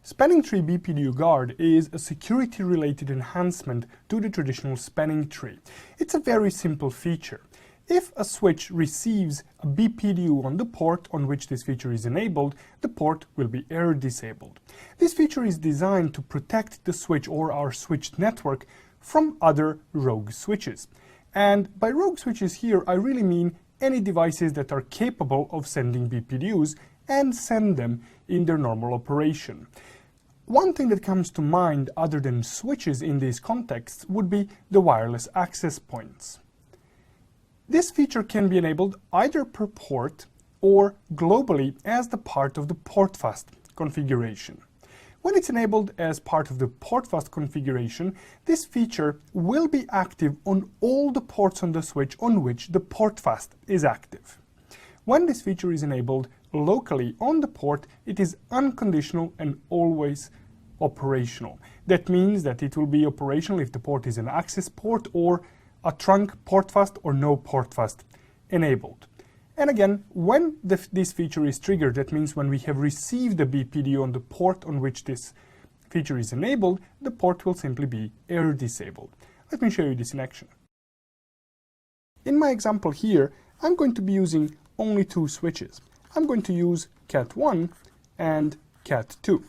Spanning tree BPDUGuard is a security-related enhancement to the traditional spanning tree. It's a very simple feature. If a switch receives a BPDU on the port on which this feature is enabled, the port will be error disabled. This feature is designed to protect the switch or our switched network from other rogue switches. And by rogue switches here, I really mean any devices that are capable of sending BPDUs and send them in their normal operation. One thing that comes to mind other than switches in these contexts would be the wireless access points. This feature can be enabled either per port or globally as the part of the portfast configuration. When it's enabled as part of the portfast configuration, this feature will be active on all the ports on the switch on which the portfast is active. When this feature is enabled locally on the port, it is unconditional and always operational. That means that it will be operational if the port is an access port or a trunk portfast or no portfast enabled. And again, when this feature is triggered, that means when we have received the BPDU on the port on which this feature is enabled, the port will simply be error disabled. Let me show you this in action. In my example here, I'm going to be using only two switches. I'm going to use Cat1 and Cat2.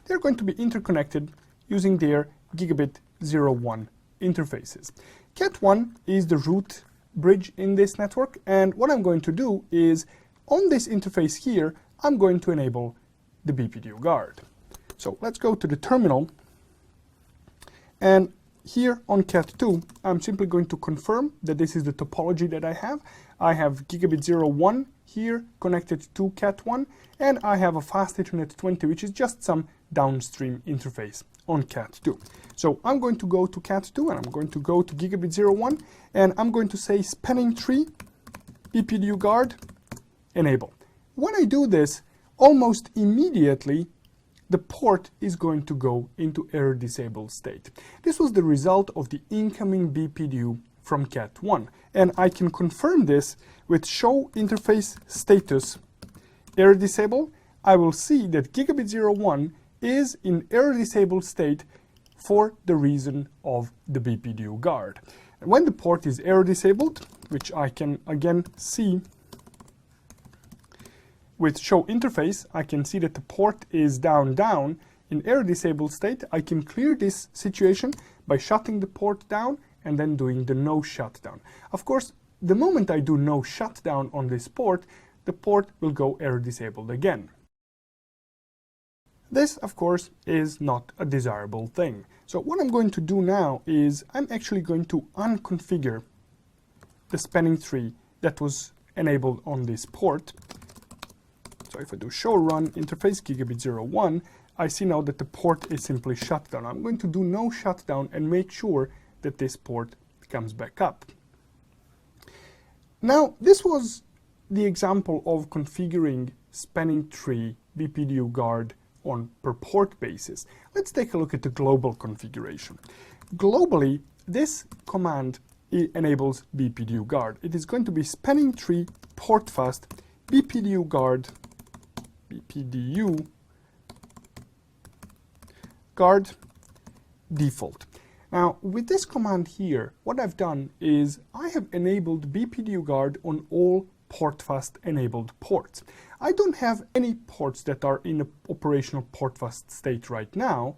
They're going to be interconnected using their gigabit 01 interfaces. Cat1 is the root bridge in this network, and what I'm going to do is, on this interface here, I'm going to enable the BPDUGuard. So let's go to the terminal, and here on Cat2, I'm simply going to confirm that this is the topology that I have. I have gigabit 01 here connected to Cat1, and I have a fast Ethernet 20, which is just some downstream interface on Cat2. So I'm going to go to Cat2 and I'm going to go to gigabit 01 and I'm going to say spanning tree BPDUGuard enable. When I do this, almost immediately the port is going to go into error disabled state. This was the result of the incoming BPDU from Cat1, and I can confirm this with show interface status error disabled. I will see that gigabit 01 is in error disabled state for the reason of the BPDUGuard. And when the port is error disabled, which I can again see with show interface, I can see that the port is down in error disabled state. I can clear this situation by shutting the port down and then doing the no shutdown. Of course, the moment I do no shutdown on this port, the port will go error disabled again. This, of course, is not a desirable thing. So what I'm going to do now is I'm actually going to unconfigure the spanning tree that was enabled on this port. So if I do show run interface gigabit 01, I see now that the port is simply shut down. I'm going to do no shutdown and make sure that this port comes back up. Now, this was the example of configuring spanning tree BPDUGuard on per port basis. Let's take a look at the global configuration. Globally, this command enables BPDUGuard. It is going to be spanning tree portfast BPDUGuard default. Now, with this command here, what I've done is I have enabled BPDUGuard on all portfast enabled ports. I don't have any ports that are in an operational portfast state right now,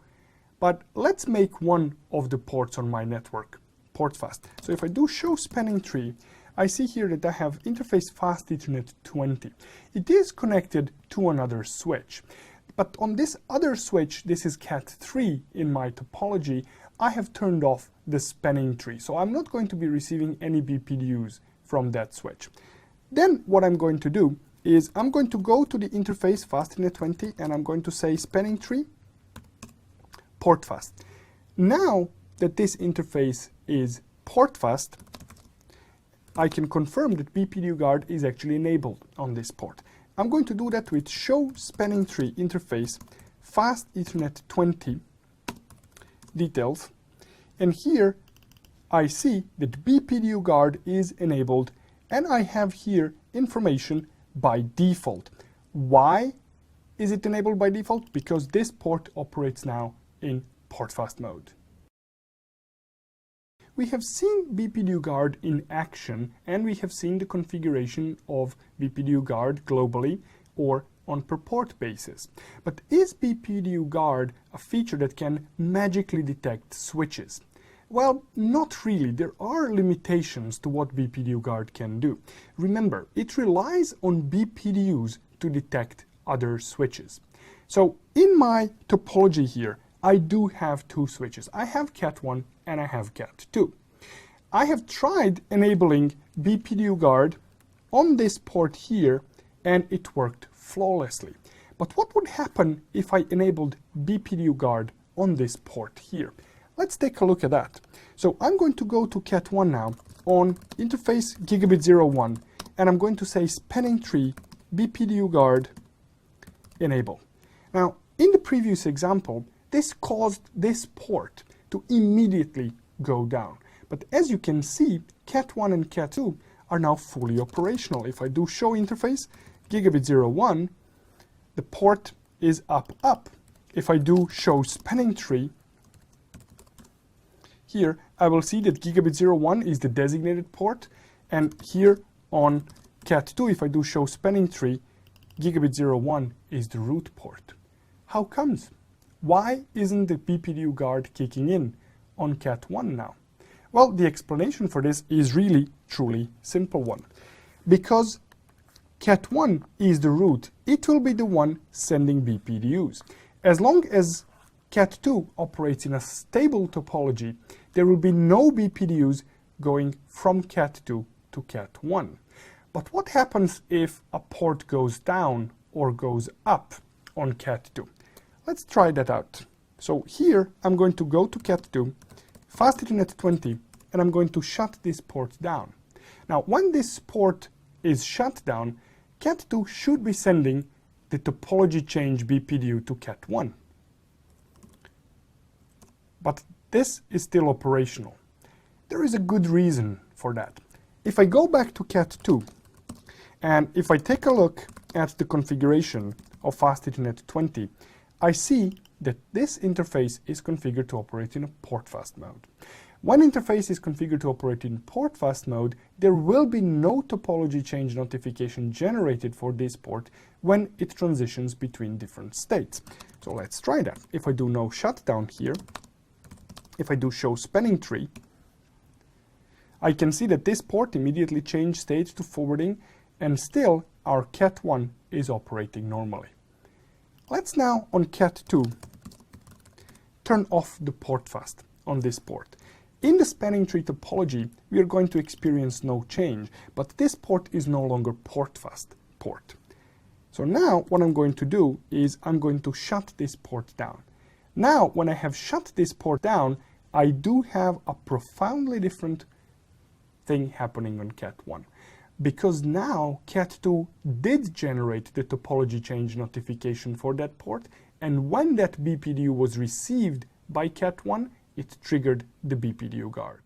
but let's make one of the ports on my network portfast. So if I do show spanning tree, I see here that I have interface fast Ethernet 20. It is connected to another switch, but on this other switch, this is Cat3 in my topology, I have turned off the spanning tree. So I'm not going to be receiving any BPDUs from that switch. Then what I'm going to do is I'm going to go to the interface fast Ethernet 20 and I'm going to say spanning tree portfast. Now that this interface is portfast, I can confirm that BPDUGuard is actually enabled on this port. I'm going to do that with show spanning tree interface fast Ethernet 20 details, and here I see that BPDUGuard is enabled and I have here information by default. Why is it enabled by default? Because this port operates now in port fast mode. We have seen BPDUGuard in action, and we have seen the configuration of BPDUGuard globally or on per port basis. But is BPDUGuard a feature that can magically detect switches? Well, not really. There are limitations to what BPDUGuard can do. Remember, it relies on BPDUs to detect other switches. So in my topology here, I do have two switches. I have Cat1 and I have Cat2. I have tried enabling BPDUGuard on this port here, and it worked flawlessly. But what would happen if I enabled BPDUGuard on this port here? Let's take a look at that. So I'm going to go to Cat1 now on interface gigabit 01, and I'm going to say spanning tree BPDUGuard enable. Now, in the previous example, this caused this port to immediately go down. But as you can see, Cat1 and Cat2 are now fully operational. If I do show interface gigabit 01, the port is up. If I do show spanning tree, here I will see that gigabit 01 is the designated port, and here on Cat2, if I do show spanning tree, gigabit 01 is the root port. How comes? Why isn't the BPDUGuard kicking in on Cat1 now? Well, the explanation for this is really, truly simple one. Because Cat1 is the root, it will be the one sending BPDUs. As long as Cat2 operates in a stable topology, there will be no BPDUs going from Cat2 to Cat1. But what happens if a port goes down or goes up on Cat2? Let's try that out. So here I'm going to go to Cat2, fast Ethernet 20, and I'm going to shut this port down. Now, when this port is shut down, Cat2 should be sending the topology change BPDU to Cat1. But this is still operational. There is a good reason for that. If I go back to Cat2, and if I take a look at the configuration of fast Ethernet 20, I see that this interface is configured to operate in a port fast mode. When interface is configured to operate in port fast mode, there will be no topology change notification generated for this port when it transitions between different states. So let's try that. If I do no shutdown here, if I do show spanning tree, I can see that this port immediately changed state to forwarding, and still our Cat1 is operating normally. Let's now on Cat2 turn off the port fast on this port. In the spanning tree topology, we are going to experience no change, but this port is no longer port fast port. So now what I'm going to do is I'm going to shut this port down. Now, when I have shut this port down, I do have a profoundly different thing happening on Cat1. Because now Cat2 did generate the topology change notification for that port, and when that BPDU was received by Cat1, it triggered the BPDUGuard.